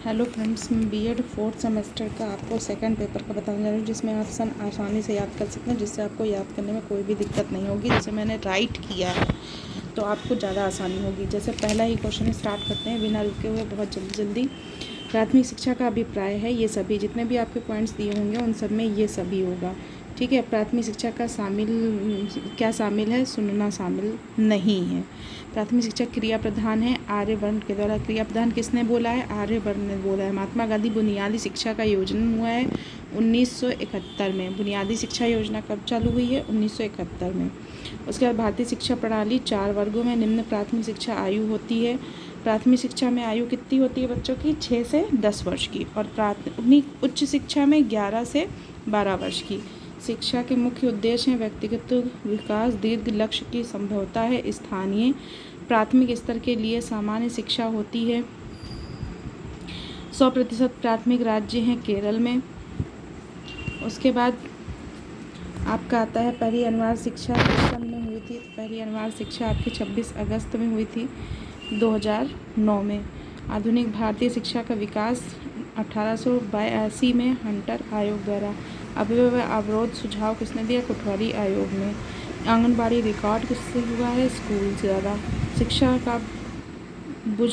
Hello friends, मैं BEd fourth semester का आपको सेकंड पेपर का बताने जा रही हूँ, जिसमें आप आसानी से याद कर सकते हैं, जिससे आपको याद करने में कोई भी दिक्कत नहीं होगी। जैसे मैंने राइट किया है तो आपको ज़्यादा आसानी होगी। जैसे पहला ही क्वेश्चन स्टार्ट करते हैं बिना रुके हुए, बहुत जल्दी जल्दी। प्राथमिक शिक्षा का अभिप्राय है, ये सभी जितने भी आपके पॉइंट्स दिए होंगे उन सब में ये सभी होगा। ठीक है। प्राथमिक शिक्षा का क्या शामिल है? सुनना शामिल नहीं है। प्राथमिक शिक्षा क्रिया प्रधान है आर्यवर्ण के द्वारा। क्रिया प्रधान किसने बोला है? आर्यवर्ण ने बोला है। महात्मा गांधी बुनियादी शिक्षा का योजना हुआ है 1971 में। बुनियादी शिक्षा योजना कब चालू हुई है? 1971 में। उसके बाद भारतीय शिक्षा प्रणाली 4 वर्गों में निम्न प्राथमिक शिक्षा आयु होती है। प्राथमिक शिक्षा में आयु कितनी होती है बच्चों की? 6 से 10 वर्ष की। और प्राथमिक उच्च शिक्षा में 11 से 12 वर्ष की। शिक्षा के मुख्य उद्देश्य हैं व्यक्तिगत विकास, दीर्घ लक्ष्य की संभवता है स्थानीय प्राथमिक स्तर के लिए सामान्य शिक्षा होती है। 100% प्राथमिक राज्य हैं केरल में। उसके बाद आपका आता है पहली अनिवार्य शिक्षा किस सन में हुई थी? पहली अनिवार्य शिक्षा आपकी 26 अगस्त में हुई थी 2009 में। आधुनिक भारतीय शिक्षा का विकास 1882 में हंटर आयोग द्वारा। अवयव अवरोध सुझाव किसने दिया? कोठवारी आयोग ने। आंगनबाड़ी रिकॉर्ड किससे हुआ है? स्कूल द्वारा। शिक्षा का बुझ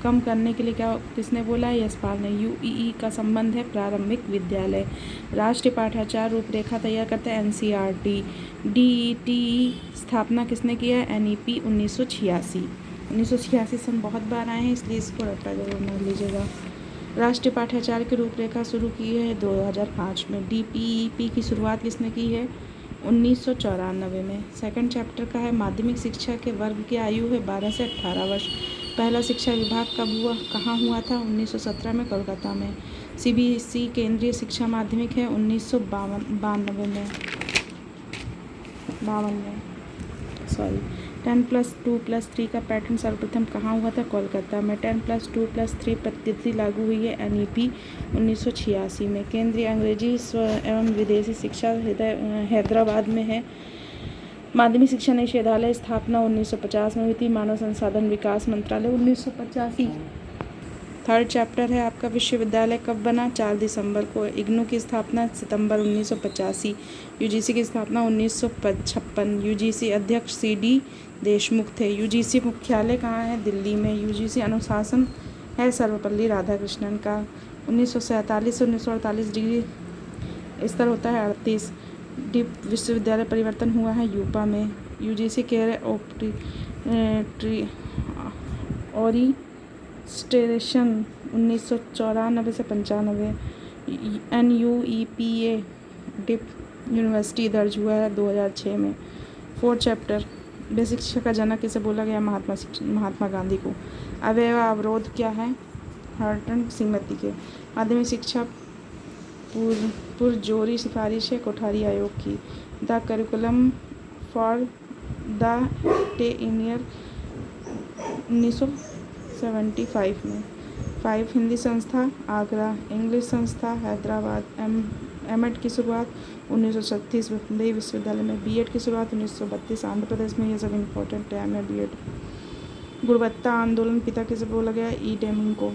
कम करने के लिए किसने बोला है? यशपाल ने। यूईई का संबंध है प्रारंभिक विद्यालय। राष्ट्रीय पाठ्यचर्या रूपरेखा तैयार करते हैं एनसीईआरटी। डीईटी स्थापना किसने किया है? एनईपी 1986 सन बहुत बार आए हैं, इसलिए इसको रट्टा जरूर मान लीजिएगा। राष्ट्रीय पाठ्यचर्या की रूपरेखा शुरू की है 2005 में। डीपीईपी की शुरुआत किसने की है? 1994 में। सेकंड चैप्टर का है माध्यमिक शिक्षा के वर्ग की आयु है 12 से 18 वर्ष। पहला शिक्षा विभाग कब हुआ, कहाँ हुआ था? 1917 में कोलकाता में। सीबीएसई केंद्रीय शिक्षा माध्यमिक है 1952 में 52 में। 10+2+3 का पैटर्न सर्वप्रथम कहाँ हुआ था? कोलकाता में। 10+2+3 पद्धति लागू हुई है एनईपी 1986 में। केंद्रीय अंग्रेजी एवं विदेशी शिक्षा हैदराबाद में है। माध्यमिक शिक्षा निदेशालय स्थापना 1950 में हुई थी। मानव संसाधन विकास मंत्रालय 1985। थर्ड चैप्टर है आपका विश्वविद्यालय कब बना? 4 दिसंबर को। इग्नू की स्थापना सितंबर 1985। यूजीसी की स्थापना 1956। यूजीसी अध्यक्ष सीडी देशमुख थे। यूजीसी मुख्यालय कहाँ है? दिल्ली में। यूजीसी अनुशासन है सर्वपल्ली राधाकृष्णन का। 1947 से 1948 डिग्री स्तर होता है 38। डीप विश्वविद्यालय परिवर्तन हुआ है यूपा में। यूजीसी केयर ओरिएंटेशन 1994 से 95। एनयूईपीए डिप यूनिवर्सिटी दर्ज हुआ है 2006 में। फोर्थ चैप्टर बेसिक शिक्षा का जनक किसे बोला गया? महात्मा गांधी को। अवयव अवरोध क्या है? हर्टन श्रीमती के। माध्यमिक शिक्षा पुरजोरी सिफारिश है कोठारी आयोग की। द करिकुलम फॉर द टेनियर 1975 में। 5 हिंदी संस्था आगरा, इंग्लिश संस्था हैदराबाद। एमएड की शुरुआत 1936 बम्बई विश्वविद्यालय में। बीएड की शुरुआत 1932 आंध्र प्रदेश में। ये सब इम्पोर्टेंट टाइम है बीएड। गुणवत्ता आंदोलन पिता किसे बोला गया? ई डेमिंग को।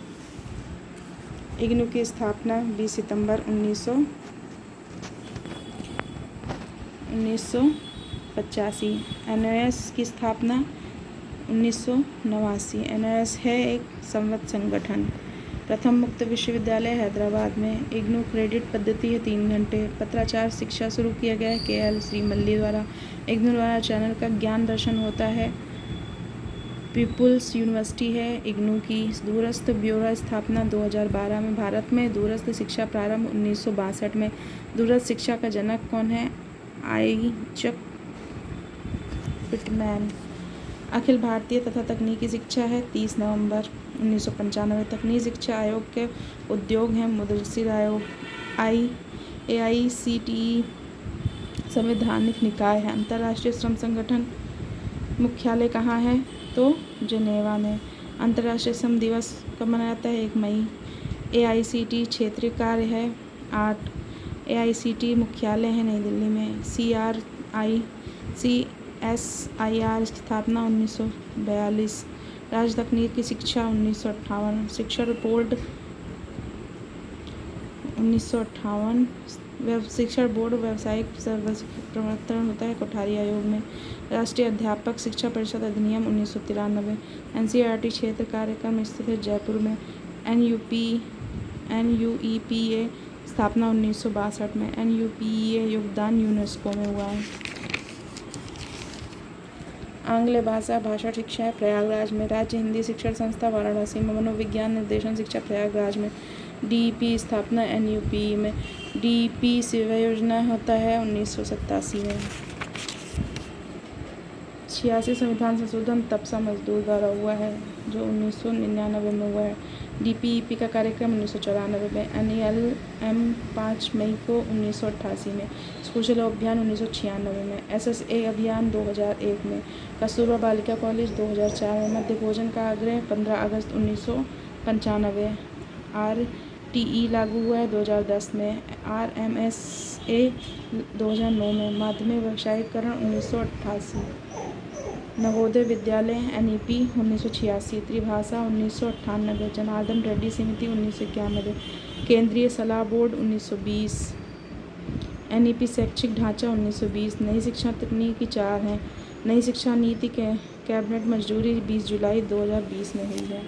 इग्नू की स्थापना 20 सितंबर 1985। एनओएस की स्थापना 1989। एनओएस है एक संवत संगठन। प्रथम मुक्त विश्वविद्यालय हैदराबाद में। इग्नू क्रेडिट पद्धति है 3 घंटे। पत्राचार शिक्षा शुरू किया गया है केएल श्रीमल्ली द्वारा। इग्नू द्वारा चैनल का ज्ञान दर्शन होता है। पीपुल्स यूनिवर्सिटी है इग्नू की। दूरस्थ ब्यूरो स्थापना 2012 में। भारत में दूरस्थ शिक्षा प्रारंभ 1962 में। दूरस्थ शिक्षा का जनक कौन है? Isaac Pitman. अखिल भारतीय तथा तकनीकी शिक्षा है 30 नवंबर 1995। तकनीकी शिक्षा आयोग के उद्योग हैं मुदस्सिर आयोग। एआईसीटीई संवैधानिक निकाय है। अंतर्राष्ट्रीय श्रम संगठन मुख्यालय कहाँ है? तो जेनेवा में। अंतर्राष्ट्रीय श्रम दिवस कब मनाया जाता है? 1 मई। एआईसीटीई क्षेत्रीय कार्य है 8। एआईसीटीई मुख्यालय है नई दिल्ली में। सीएसआईआर स्थापना 1942। राज्य तकनीकी शिक्षा 1958, शिक्षा बोर्ड 1958, शिक्षा बोर्ड व्यावसायिक प्रवर्तन होता है कोठारी आयोग में। राष्ट्रीय अध्यापक शिक्षा परिषद अधिनियम 1993। NCERT क्षेत्र कार्यक्रम स्थित है जयपुर में। NUEPA स्थापना 1962 में। NUPEA योगदान यूनेस्को में हुआ है। आंग्ल भाषा शिक्षा प्रयागराज में। राज्य हिंदी शिक्षण संस्था वाराणसी में। मनोविज्ञान निर्देशन शिक्षा प्रयागराज में। DEP स्थापना NUPE में। DEP सेवा योजना होता है 1987 में। 86 संविधान संशोधन तपसा मजदूर द्वारा हुआ है जो 1999 में हुआ है। DPEP का कार्यक्रम 1994 में। NELM 5 मई को 1988 में। कौशल अभियान 1996 में। SSA अभियान 2001 में। कस्तूरबा बालिका कॉलेज 2004 में। मध्य भोजन का आग्रह 15 अगस्त 1995। RTE लागू हुआ है 2010 में। RMSA 2009 में। माध्यमिक व्यवसायीकरण 1988। नवोदय विद्यालय NEP 1986। त्रिभाषा 1998। जनार्दन रेड्डी समिति 1991। केंद्रीय सलाह बोर्ड 1920। NEP शैक्षिक ढांचा 1920। नई शिक्षा तकनीकी 4 हैं। नई शिक्षा नीति कैबिनेट मंजूरी 20 जुलाई 2020 में हुई है।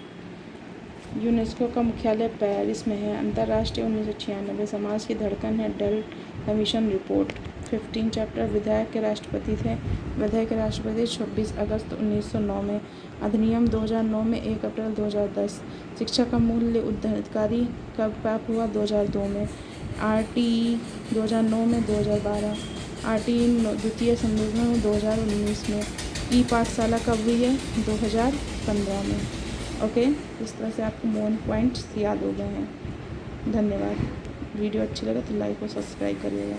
यूनेस्को का मुख्यालय पेरिस में है। अंतर्राष्ट्रीय 1996। समाज की धड़कन है डेल कमीशन रिपोर्ट। 15 चैप्टर। विधायक के राष्ट्रपति थे। विधायक के राष्ट्रपति 26 अगस्त 1909 में। अधिनियम 2009 में 1 अप्रैल 2010। शिक्षा का मूल्य उत्तराधिकारी कब प्राप्त हुआ 2002 में। RTE 2009 में 2012। RTE द्वितीय संशोधन 2019 में। पाठशाला कब हुई है 2015 में। ओके, इस तरह से आपको मेन पॉइंट्स याद हो गए हैं। धन्यवाद। वीडियो अच्छी लगे तो लाइक और सब्सक्राइब करिएगा।